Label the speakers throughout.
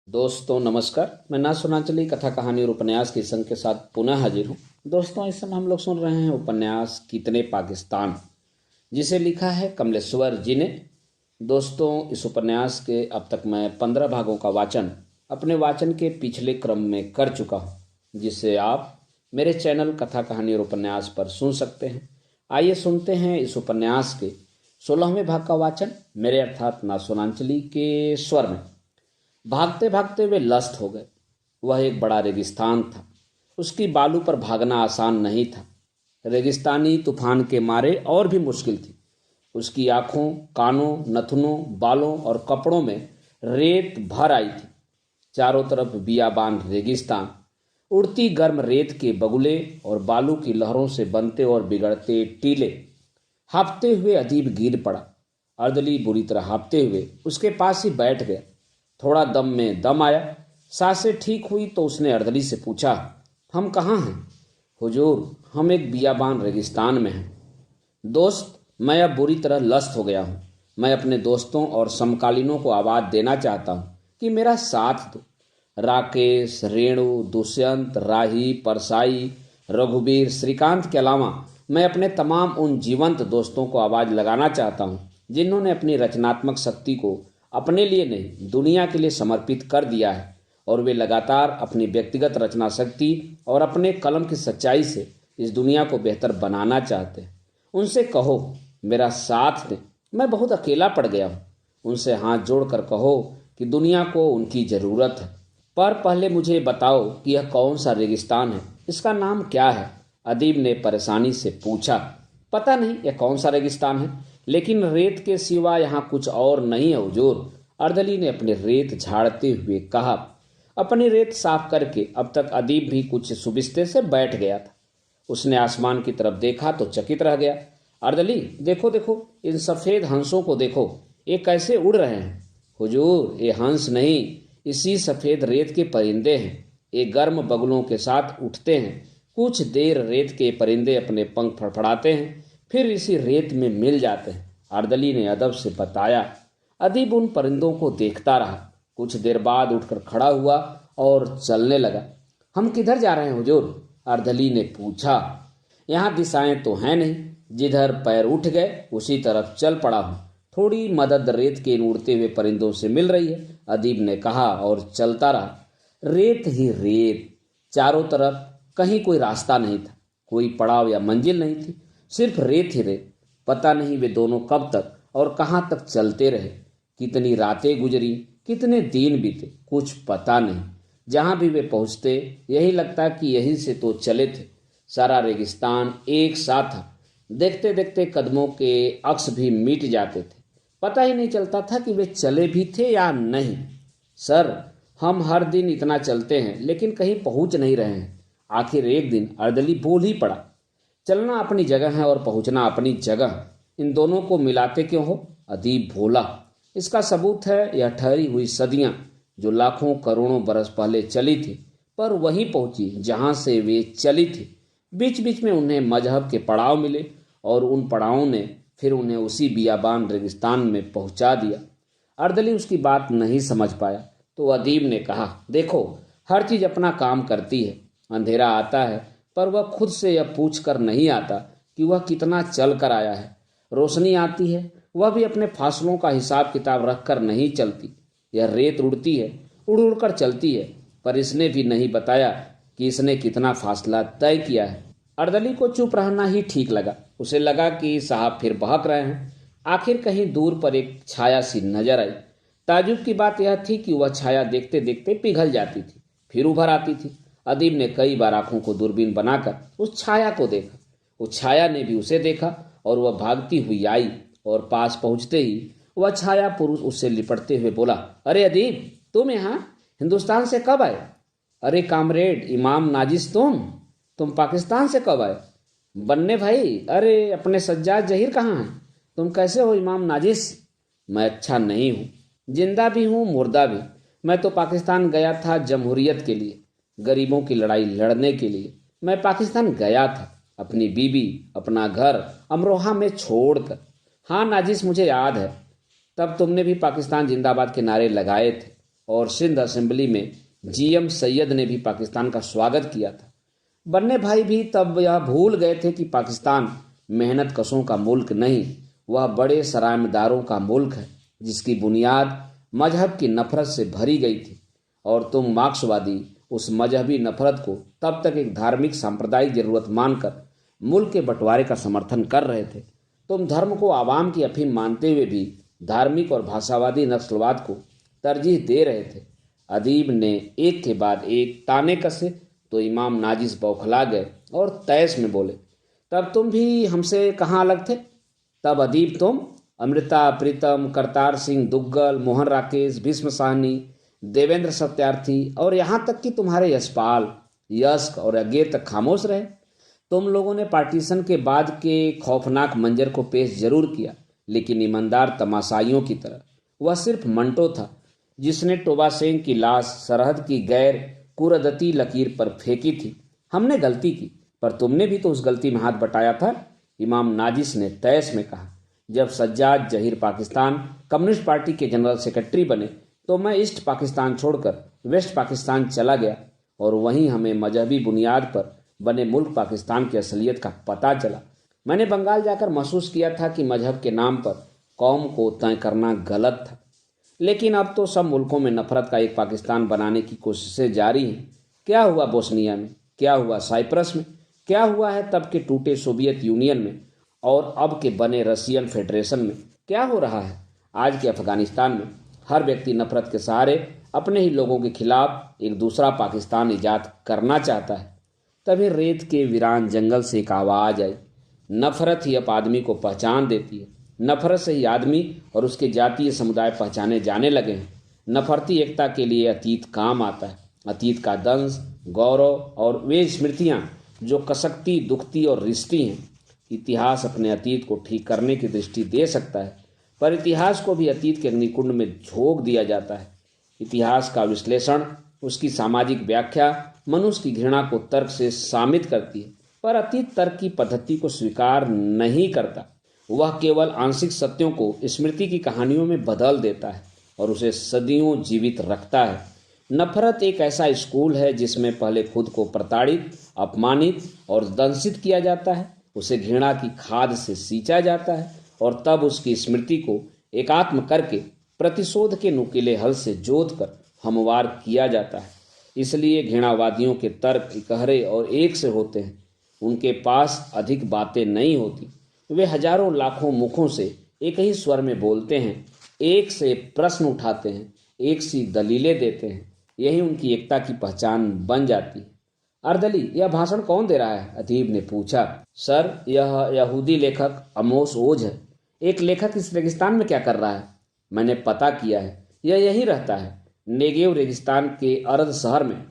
Speaker 1: दोस्तों नमस्कार। मैं ना सुनाचली कथा कहानी और उपन्यास के संग के साथ पुनः हाजिर हूँ। दोस्तों इस समय हम लोग सुन रहे हैं उपन्यास कितने पाकिस्तान, जिसे लिखा है कमलेश्वर जी ने। दोस्तों इस उपन्यास के अब तक मैं 15 भागों का वाचन अपने वाचन के पिछले क्रम में कर चुका हूँ, जिसे आप मेरे चैनल कथा कहानी और उपन्यास पर सुन सकते हैं। आइए सुनते हैं इस उपन्यास के 16वें भाग का वाचन मेरे अर्थात ना सुनांचली के स्वर में। भागते भागते वे लस्त हो गए। वह एक बड़ा रेगिस्तान था। उसकी बालू पर भागना आसान नहीं था। रेगिस्तानी तूफान के मारे और भी मुश्किल थी। उसकी आंखों, कानों, नथनों, बालों और कपड़ों में रेत भर आई थी। चारों तरफ बियाबान रेगिस्तान, उड़ती गर्म रेत के बगुले और बालू की लहरों से बनते और बिगड़ते टीले। हाँफते हुए अदीब गिर पड़ा। अर्दली बुरी तरह हाँफते हुए उसके पास ही बैठ गया। थोड़ा दम में दम आया। सांसें ठीक हुई तो उसने अर्दली से पूछा, हम कहाँ हैं? हुजूर, हम एक बियाबान रेगिस्तान में हैं। दोस्त, मैं अब बुरी तरह लस्त हो गया हूँ। मैं अपने दोस्तों और समकालीनों को आवाज़ देना चाहता हूँ कि मेरा साथ दो। राकेश, रेणु, दुष्यंत, राही, परसाई, रघुवीर, श्रीकांत के अलावा मैं अपने तमाम उन जीवंत दोस्तों को आवाज़ लगाना चाहता हूँ जिन्होंने अपनी रचनात्मक शक्ति को अपने लिए नहीं दुनिया के लिए समर्पित कर दिया है, और वे लगातार अपनी व्यक्तिगत रचना शक्ति और अपने कलम की सच्चाई से इस दुनिया को बेहतर बनाना चाहते हैं। उनसे कहो मेरा साथ दें। मैं बहुत अकेला पड़ गया हूँ। उनसे हाथ जोड़कर कहो कि दुनिया को उनकी ज़रूरत है। पर पहले मुझे बताओ कि यह कौन सा रेगिस्तान है, इसका नाम क्या है? अदीब ने परेशानी से पूछा। पता नहीं यह कौन सा रेगिस्तान है, लेकिन रेत के सिवा यहाँ कुछ और नहीं है हुजूर। अर्दली ने अपनी रेत झाड़ते हुए कहा। अपनी रेत साफ करके अब तक अदीब भी कुछ सुबिस्ते से बैठ गया था। उसने आसमान की तरफ देखा तो चकित रह गया। अर्दली, देखो देखो, इन सफ़ेद हंसों को देखो, ये कैसे उड़ रहे हैं। हुजूर, ये हंस नहीं, इसी सफ़ेद रेत के परिंदे हैं। ये गर्म बगुलों के साथ उठते हैं। कुछ देर रेत के परिंदे अपने पंख फड़फड़ाते हैं, फिर इसी रेत में मिल जाते हैं। अर्दली ने अदब से बताया। अदीब उन परिंदों को देखता रहा। कुछ देर बाद उठकर खड़ा हुआ और चलने लगा। हम किधर जा रहे हैं हुजूर? अर्दली ने पूछा। यहाँ दिशाएं तो हैं नहीं। जिधर पैर उठ गए उसी तरफ चल पड़ा हूँ। थोड़ी मदद रेत के इन उड़ते हुए परिंदों से मिल रही है, अदीब ने कहा और चलता रहा। रेत ही रेत, चारों तरफ कहीं कोई रास्ता नहीं था, कोई पड़ाव या मंजिल नहीं थी, सिर्फ रेत ही रेत। पता नहीं वे दोनों कब तक और कहाँ तक चलते रहे। कितनी रातें गुजरी, कितने दिन बीते, कुछ पता नहीं। जहाँ भी वे पहुँचते यही लगता कि यहीं से तो चले थे। सारा रेगिस्तान एक साथ था। देखते देखते कदमों के अक्स भी मिट जाते थे। पता ही नहीं चलता था कि वे चले भी थे या नहीं। सर, हम हर दिन इतना चलते हैं लेकिन कहीं पहुंच नहीं रहे हैं। आखिर एक दिन अर्दली बोल ही पड़ा। चलना अपनी जगह है और पहुंचना अपनी जगह, इन दोनों को मिलाते क्यों हो? अदीब बोला। इसका सबूत है यह ठहरी हुई सदियां जो लाखों करोड़ों बरस पहले चली थी, पर वहीं पहुंची जहां से वे चली थी। बीच बीच में उन्हें मजहब के पड़ाव मिले और उन पड़ावों ने फिर उन्हें उसी बियाबान रेगिस्तान में पहुंचा दिया। अर्दली उसकी बात नहीं समझ पाया तो अदीब ने कहा, देखो, हर चीज अपना काम करती है। अंधेरा आता है पर वह खुद से यह पूछ कर नहीं आता कि वह कितना चल कर आया है। रोशनी आती है, वह भी अपने फासलों का हिसाब किताब रख कर नहीं चलती। यह रेत उड़ती है, उड़ उड़ कर चलती है, पर इसने भी नहीं बताया कि इसने कितना फासला तय किया है। अर्दली को चुप रहना ही ठीक लगा। उसे लगा कि साहब फिर बहक रहे हैं। आखिर कहीं दूर पर एक छाया सी नजर आई। ताजुब की बात यह थी कि वह छाया देखते देखते पिघल जाती थी, फिर उभर आती थी। अदीब ने कई बार आंखों को दूरबीन बनाकर उस छाया को देखा। उस छाया ने भी उसे देखा और वह भागती हुई आई और पास पहुंचते ही वह छाया पुरुष उससे लिपटते हुए बोला, अरे अदीब, तुम यहाँ हिंदुस्तान से कब आए? अरे कामरेड इमाम नाजिस, तुम पाकिस्तान से कब आए? बन्ने भाई, अरे अपने सज्जाद जहीर कहाँ हैं? तुम कैसे हो इमाम नाजिस? मैं अच्छा नहीं हूँ, जिंदा भी हूँ मुर्दा भी। मैं तो पाकिस्तान गया था जमहूरियत के लिए, गरीबों की लड़ाई लड़ने के लिए। मैं पाकिस्तान गया था अपनी बीबी, अपना घर अमरोहा में छोड़कर। हाँ नाजिस, मुझे याद है, तब तुमने भी पाकिस्तान जिंदाबाद के नारे लगाए थे। और सिंध असेंबली में जीएम सैयद ने भी पाकिस्तान का स्वागत किया था। बन्ने भाई भी तब यह भूल गए थे कि पाकिस्तान मेहनत कशों का मुल्क नहीं, वह बड़े सरायदारों का मुल्क है जिसकी बुनियाद मजहब की नफरत से भरी गई थी। और तुम मार्क्सवादी उस मजहबी नफरत को तब तक एक धार्मिक सांप्रदायिक जरूरत मानकर मुल्क के बंटवारे का समर्थन कर रहे थे। तुम धर्म को आवाम की अफीम मानते हुए भी धार्मिक और भाषावादी नस्लवाद को तरजीह दे रहे थे। अदीब ने एक के बाद एक ताने कसे तो इमाम नाजिस बौखला गए और तैश में बोले, तब तुम भी हमसे कहाँ अलग थे? तब अदीब तुम, अमृता प्रीतम, करतार सिंह दुग्गल, मोहन राकेश, भीष्म साहनी, देवेंद्र सत्यार्थी और यहाँ तक कि तुम्हारे यशपाल, यस्क और अगेर तक खामोश रहे। तुम लोगों ने पार्टीशन के बाद के खौफनाक मंजर को पेश जरूर किया, लेकिन ईमानदार तमाशाइयों की तरह। वह सिर्फ मंटो था जिसने टोबा सिंह की लाश सरहद की गैर कुरदती लकीर पर फेंकी थी। हमने गलती की, पर तुमने भी तो उस गलती में हाथ बटाया था, इमाम नाजिस ने तैश में कहा। जब सज्जाद जहीर पाकिस्तान कम्युनिस्ट पार्टी के जनरल सेक्रेटरी बने तो मैं ईस्ट पाकिस्तान छोड़कर वेस्ट पाकिस्तान चला गया और वहीं हमें मजहबी बुनियाद पर बने मुल्क पाकिस्तान की असलियत का पता चला। मैंने बंगाल जाकर महसूस किया था कि मजहब के नाम पर कौम को तय करना गलत था। लेकिन अब तो सब मुल्कों में नफरत का एक पाकिस्तान बनाने की कोशिशें जारी हैं। क्या हुआ बोस्निया में, क्या हुआ साइप्रस में, क्या हुआ है तब के टूटे सोवियत यूनियन में और अब के बने रशियन फेडरेशन में, क्या हो रहा है आज के अफगानिस्तान में। हर व्यक्ति नफरत के सहारे अपने ही लोगों के खिलाफ एक दूसरा पाकिस्तान ईजाद करना चाहता है। तभी रेत के वीरान जंगल से एक आवाज आई, नफरत ही अब आदमी को पहचान देती है। नफरत से ही आदमी और उसके जातीय समुदाय पहचाने जाने लगे हैं। नफरती एकता के लिए अतीत काम आता है। अतीत का दंश, गौरव और वे स्मृतियां जो कसकती, दुखती और रिश्ती हैं। इतिहास अपने अतीत को ठीक करने की दृष्टि दे सकता है, पर इतिहास को भी अतीत के अग्निकुंड में झोंक दिया जाता है। इतिहास का विश्लेषण, उसकी सामाजिक व्याख्या मनुष्य की घृणा को तर्क से शामित करती है, पर अतीत तर्क की पद्धति को स्वीकार नहीं करता। वह केवल आंशिक सत्यों को स्मृति की कहानियों में बदल देता है और उसे सदियों जीवित रखता है। नफरत एक ऐसा स्कूल है जिसमें पहले खुद को प्रताड़ित, अपमानित और दंशित किया जाता है, उसे घृणा की खाद से सींचा जाता है और तब उसकी स्मृति को एकात्म करके प्रतिशोध के नुकीले हल से जोत कर हमवार किया जाता है। इसलिए घृणावादियों के तर्क इकहरे और एक से होते हैं। उनके पास अधिक बातें नहीं होती, वे हजारों लाखों मुखों से एक ही स्वर में बोलते हैं, एक से प्रश्न उठाते हैं, एक सी दलीलें देते हैं। यही उनकी एकता की पहचान बन जाती है। अर्दली, यह भाषण कौन दे रहा है? अदीब ने पूछा। सर, यह यहूदी लेखक अमोस ओज है। एक लेखक इस रेगिस्तान में क्या कर रहा है? मैंने पता किया है, यह यहीं रहता है, नेगेव रेगिस्तान के अर्ध शहर में।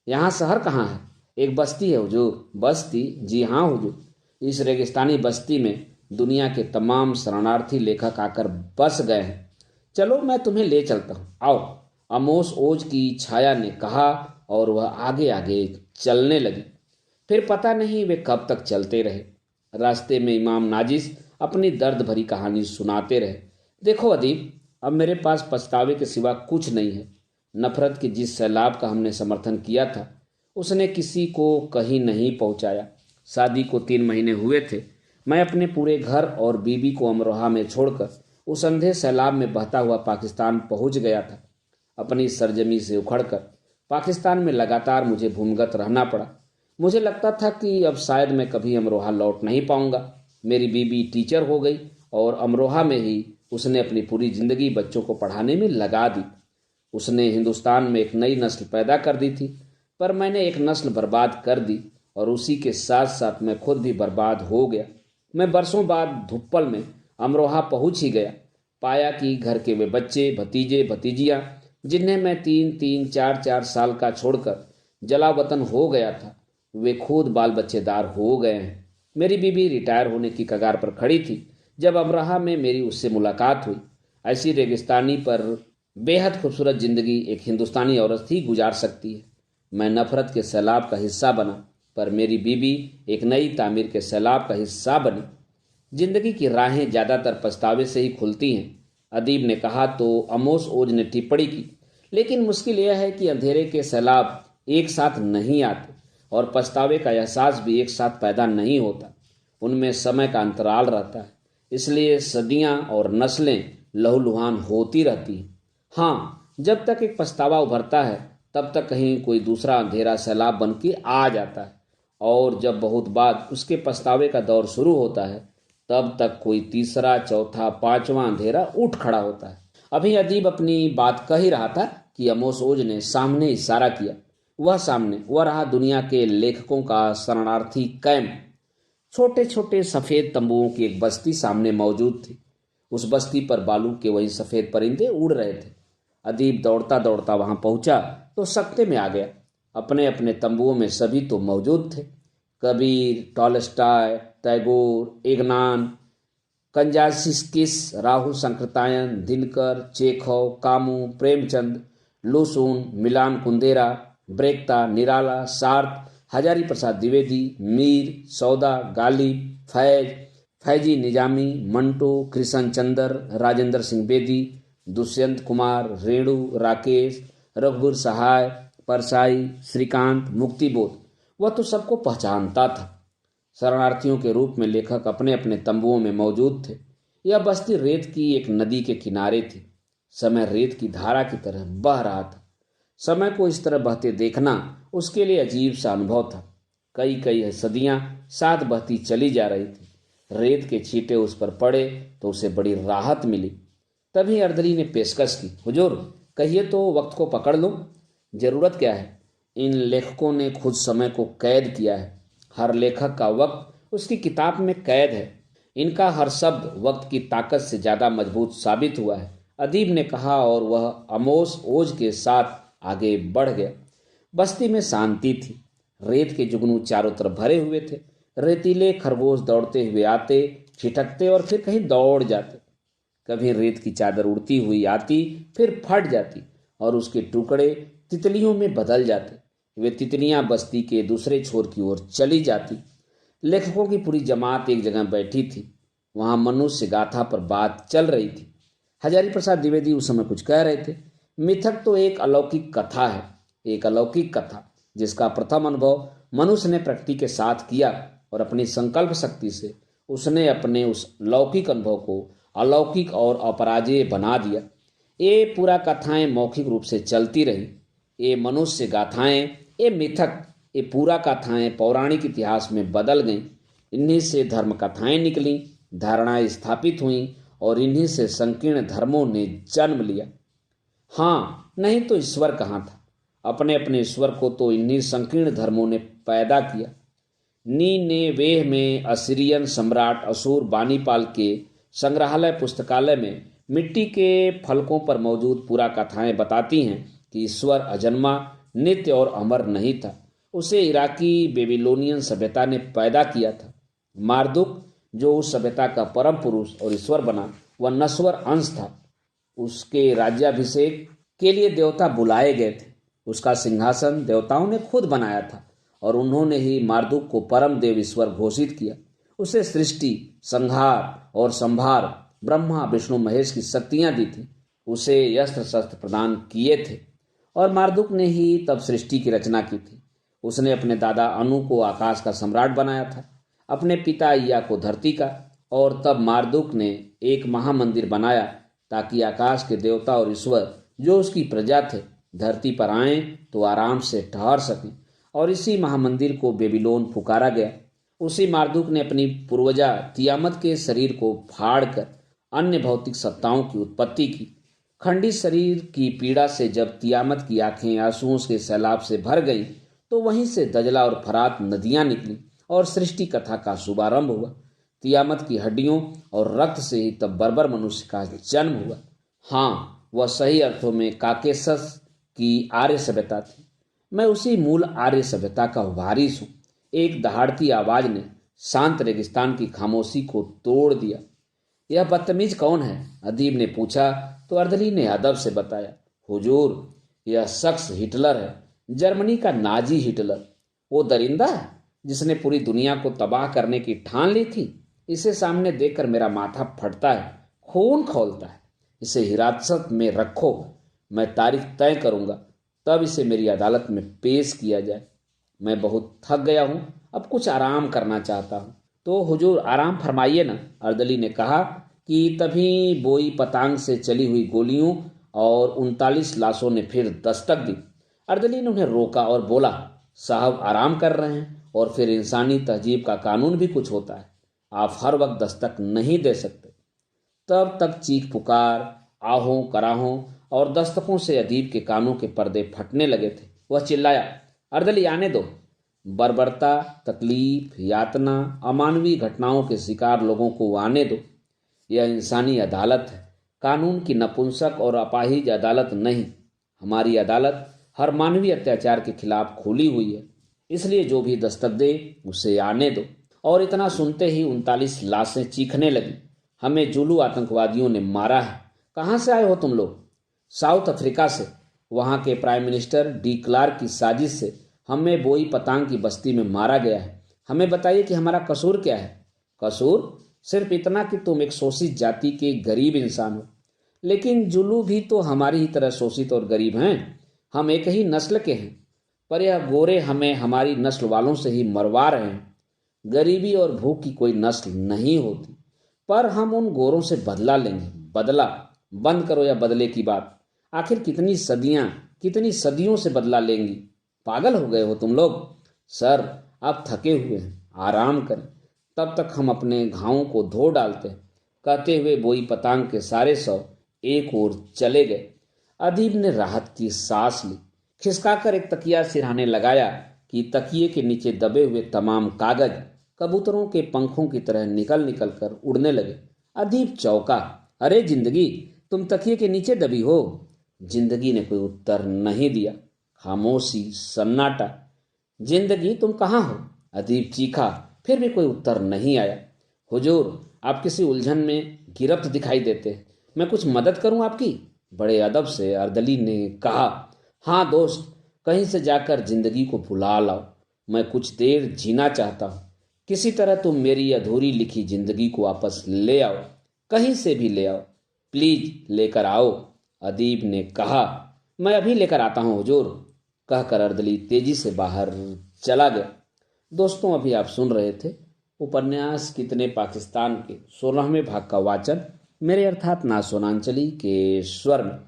Speaker 1: यहाँ शहर कहाँ है? एक बस्ती है हुजूर। बस्ती? जी हाँ हुजूर। इस रेगिस्तानी बस्ती में दुनिया के तमाम शरणार्थी लेखक आकर बस गए हैं। चलो मैं तुम्हें ले चलता हूँ, आओ, अमोस ओज की छाया ने कहा और वह आगे आगे चलने लगी। फिर पता नहीं वे कब तक चलते रहे। रास्ते में इमाम नाजिस अपनी दर्द भरी कहानी सुनाते रहे। देखो अदीब, अब मेरे पास पछतावे के सिवा कुछ नहीं है। नफरत के जिस सैलाब का हमने समर्थन किया था उसने किसी को कहीं नहीं पहुंचाया। शादी को 3 महीने हुए थे। मैं अपने पूरे घर और बीबी को अमरोहा में छोड़कर उस अंधे सैलाब में बहता हुआ पाकिस्तान पहुंच गया था। अपनी सरजमी से उखड़कर पाकिस्तान में लगातार मुझे भूमिगत रहना पड़ा। मुझे लगता था कि अब शायद मैं कभी अमरोहा लौट नहीं पाऊंगा। मेरी बीबी टीचर हो गई और अमरोहा में ही उसने अपनी पूरी जिंदगी बच्चों को पढ़ाने में लगा दी। उसने हिंदुस्तान में एक नई नस्ल पैदा कर दी थी, पर मैंने एक नस्ल बर्बाद कर दी और उसी के साथ साथ मैं खुद भी बर्बाद हो गया। मैं बरसों बाद धुप्पल में अमरोहा पहुंच ही गया। पाया कि घर के वे बच्चे, भतीजे, भतीजियां जिन्हें मैं 3-3, 4-4 साल का छोड़कर जलावतन हो गया था, वे खुद बाल बच्चेदार हो गए हैं। मेरी बीबी रिटायर होने की कगार पर खड़ी थी जब अमरोहा में मेरी उससे मुलाकात हुई। ऐसी रेगिस्तानी पर बेहद खूबसूरत जिंदगी एक हिंदुस्तानी औरत ही गुजार सकती है। मैं नफरत के सैलाब का हिस्सा बना, पर मेरी बीबी एक नई तामीर के सैलाब का हिस्सा बनी। जिंदगी की राहें ज्यादातर पछतावे से ही खुलती हैं, अदीब ने कहा तो अमोस ओज ने टिप्पणी की। लेकिन मुश्किल यह है कि अंधेरे के सैलाब एक साथ नहीं आते और पछतावे का एहसास भी एक साथ पैदा नहीं होता। उनमें समय का अंतराल रहता है, इसलिए सदियां और नस्लें लहूलुहान होती रहती हैं। हाँ, जब तक एक पछतावा उभरता है तब तक कहीं कोई दूसरा अंधेरा सैलाब बन के आ जाता है, और जब बहुत बाद उसके पछतावे का दौर शुरू होता है तब तक कोई तीसरा, चौथा, पांचवा अंधेरा उठ खड़ा होता है। अभी अदीब अपनी बात कह ही रहा था कि आमोस ओज ने सामने इशारा किया। वह रहा दुनिया के लेखकों का शरणार्थी कैंप। छोटे छोटे सफेद तंबुओं की एक बस्ती सामने मौजूद थी। उस बस्ती पर बालू के वही सफेद परिंदे उड़ रहे थे। अदीब दौड़ता दौड़ता वहां पहुंचा तो सकते में आ गया। अपने अपने तंबुओं में सभी तो मौजूद थे। कबीर, टॉलस्टॉय, टैगोर, इग्नान, कंजासिस्किस, Rahul Sankrityayan, Dinkar, Chekhov, Camus, Premchand, Lu Xun, Milan Kundera, Brecht, Nirala, Sartre, Hazari Prasad Dwivedi, Mir, सौदा, गालिब, फैजी निजामी, मंटो, कृष्ण चंदर, राजेंद्र सिंह बेदी, दुष्यंत कुमार, रेणु, राकेश, रघुवीर सहाय, परसाई, श्रीकांत, मुक्तिबोध, वह तो सबको पहचानता था। शरणार्थियों के रूप में लेखक अपने अपने तंबुओं में मौजूद थे। यह बस्ती रेत की एक नदी के किनारे थी। समय रेत की धारा की तरह बह रहा था। समय को इस तरह बहते देखना उसके लिए अजीब सा अनुभव था। कई कई सदियां साथ बहती चली जा रही थी। रेत के छींटे उस पर पड़े तो उसे बड़ी राहत मिली। तभी अर्दली ने पेशकश की, हुजूर कहिए तो वक्त को पकड़ लो। जरूरत क्या है? इन लेखकों ने खुद समय को कैद किया है। हर लेखक का वक्त उसकी किताब में कैद है। इनका हर शब्द वक्त की ताकत से ज्यादा मजबूत साबित हुआ है, अदीब ने कहा, और वह आमोस ओज के साथ आगे बढ़ गया। बस्ती में शांति थी। रेत के जुगनू चारों तरफ भरे हुए थे। रेतीले खरगोश दौड़ते हुए आते, छिटकते और फिर कहीं दौड़ जाते। कभी रेत की चादर उड़ती हुई आती, फिर फट जाती और उसके टुकड़े तितलियों में बदल जाते। वे तितलियां बस्ती के दूसरे छोर की ओर चली जाती। लेखकों की पूरी जमात एक जगह बैठी थी। वहां मनुष्य गाथा पर बात चल रही थी। हजारी प्रसाद द्विवेदी उस समय कुछ कह रहे थे। मिथक तो एक अलौकिक कथा है, एक अलौकिक कथा जिसका प्रथम अनुभव मनुष्य ने प्रकृति के साथ किया और अपनी संकल्प शक्ति से उसने अपने उस लौकिक अनुभव को अलौकिक और अपराजेय बना दिया। ये पूरा कथाएं मौखिक रूप से चलती रही। ये मनुष्य गाथाएं, ये मिथक, ये पूरा कथाएं पौराणिक इतिहास में बदल गईं। इन्हीं से धर्म कथाएं निकली, धारणाएं स्थापित हुईं और इन्हीं से संकीर्ण धर्मों ने जन्म लिया। हाँ, नहीं तो ईश्वर कहाँ था? अपने अपने ईश्वर को तो इन्हीं संकीर्ण धर्मों ने पैदा किया। नीनेवेह में असीरियन सम्राट असूर बानीपाल के संग्रहालय पुस्तकालय में मिट्टी के फलकों पर मौजूद पूरा कथाएं बताती हैं कि ईश्वर अजन्मा, नित्य और अमर नहीं था। उसे इराकी बेबीलोनियन सभ्यता ने पैदा किया था। मार्दुक, जो उस सभ्यता का परम पुरुष और ईश्वर बना, वह नश्वर अंश था। उसके राज्याभिषेक के लिए देवता बुलाए गए थे। उसका सिंहासन देवताओं ने खुद बनाया था और उन्होंने ही मार्दुक को परम देव ईश्वर घोषित किया। उसे सृष्टि, संहार और संभार, ब्रह्मा विष्णु महेश की शक्तियां दी थी। उसे अस्त्र शस्त्र प्रदान किए थे और मार्दुक ने ही तब सृष्टि की रचना की थी। उसने अपने दादा अनु को आकाश का सम्राट बनाया था, अपने पिता इया को धरती का, और तब मार्दुक ने एक महामंदिर बनाया ताकि आकाश के देवता और ईश्वर जो उसकी प्रजा थे धरती पर आएं तो आराम से ठहर सकें, और इसी महामंदिर को बेबीलोन पुकारा गया। उसी मार्दुक ने अपनी पूर्वजा तियामत के शरीर को फाड़कर अन्य भौतिक सत्ताओं की उत्पत्ति की। खंडित शरीर की पीड़ा से जब तियामत की आंखें आंसुओं के सैलाब से भर गईं, तो वहीं से दजला और फरात नदियां निकली और सृष्टि कथा का शुभारंभ हुआ। तियामत की हड्डियों और रक्त से ही तब बर्बर मनुष्य का जन्म हुआ। हाँ, वह सही अर्थों में काकेशस की आर्य सभ्यता थी। मैं उसी मूल आर्य सभ्यता का वारिस हूँ। एक दहाड़ती आवाज ने शांत रेगिस्तान की खामोशी को तोड़ दिया। यह बदतमीज कौन है? अदीब ने पूछा तो अर्दली ने अदब से बताया, हुजूर यह शख्स हिटलर है, जर्मनी का नाजी हिटलर। वो दरिंदा है जिसने पूरी दुनिया को तबाह करने की ठान ली थी। इसे सामने देखकर मेरा माथा फटता है, खून खौलता है। इसे हिरासत में रखो, मैं तारीख तय करूंगा, तब इसे मेरी अदालत में पेश किया जाए। मैं बहुत थक गया हूं, अब कुछ आराम करना चाहता हूं। तो हुजूर आराम फरमाइए ना, अर्दली ने कहा। कि तभी बोई पतांग से चली हुई गोलियों और 39 लाशों ने फिर दस्तक दी। अर्दली ने उन्हें रोका और बोला, साहब आराम कर रहे हैं, और फिर इंसानी तहजीब का कानून भी कुछ होता है, आप हर वक्त दस्तक नहीं दे सकते। तब तक चीख पुकार, आहों कराहों और दस्तकों से अदीब के कानों के पर्दे फटने लगे थे। वह चिल्लाया, अर्दली आने दो। बर्बरता, तकलीफ, यातना, अमानवीय घटनाओं के शिकार लोगों को आने दो। यह इंसानी अदालत है, कानून की नपुंसक और अपाहिज अदालत नहीं। हमारी अदालत हर मानवीय अत्याचार के खिलाफ खुली हुई है, इसलिए जो भी दस्तक दे उसे आने दो। और इतना सुनते ही 39 लाशें चीखने लगी, हमें जुलू आतंकवादियों ने मारा है। कहाँ से आए हो तुम लोग? साउथ अफ्रीका से। वहाँ के प्राइम मिनिस्टर डी क्लार्क की साजिश से हमें बोई पतांग की बस्ती में मारा गया है। हमें बताइए कि हमारा कसूर क्या है? कसूर सिर्फ इतना कि तुम एक शोषित जाति के गरीब इंसान हो। लेकिन जुलू भी तो हमारी ही तरह शोषित और गरीब हैं। हम एक ही नस्ल के हैं, पर यह गोरे हमें हमारी नस्ल वालों से ही मरवा रहे हैं। गरीबी और भूख की कोई नस्ल नहीं होती, पर हम उन गोरों से बदला लेंगे। बदला? बंद करो यह बदले की बात। आखिर कितनी सदियों से बदला लेंगी? पागल हो गए हो तुम लोग? सर, आप थके हुए हैं, आराम करें, तब तक हम अपने घावों को धो डालते हैं। कहते हुए बोई पतांग के सारे शव एक ओर चले गए। अदीब ने राहत की सांस ली, खिसकाकर एक तकिया सिरहाने लगाया कि तकिए के नीचे दबे हुए तमाम कागज कबूतरों के पंखों की तरह निकल निकल कर उड़ने लगे। अदीब चौंका, अरे जिंदगी, तुम तकिए के नीचे दबी हो? जिंदगी ने कोई उत्तर नहीं दिया। खामोशी, सन्नाटा। जिंदगी, तुम कहाँ हो? अदीब चीखा, फिर भी कोई उत्तर नहीं आया। हुजूर, आप किसी उलझन में गिरफ्त दिखाई देते हैं, मैं कुछ मदद करूं आपकी? बड़े अदब से अर्दली ने कहा, हाँ दोस्त, कहीं से जाकर जिंदगी को भुला लाओ। मैं कुछ देर जीना चाहता हूँ। किसी तरह तुम मेरी अधूरी लिखी जिंदगी को वापस ले आओ, कहीं से भी ले आओ, प्लीज लेकर आओ। अदीब ने कहा, मैं अभी लेकर आता हूँ हुजूर। कहकर अर्दली तेजी से बाहर चला गया। दोस्तों, अभी आप सुन रहे थे उपन्यास कितने पाकिस्तान के 16वें भाग का वाचन मेरे अर्थात ना सोनांचली के स्वर में।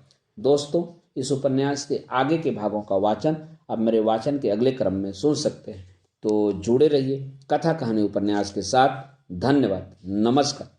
Speaker 1: दोस्तों, इस उपन्यास के आगे के भागों का वाचन अब मेरे वाचन के अगले क्रम में सुन सकते हैं। तो जुड़े रहिए कथा कहानी उपन्यास के साथ। धन्यवाद। नमस्कार।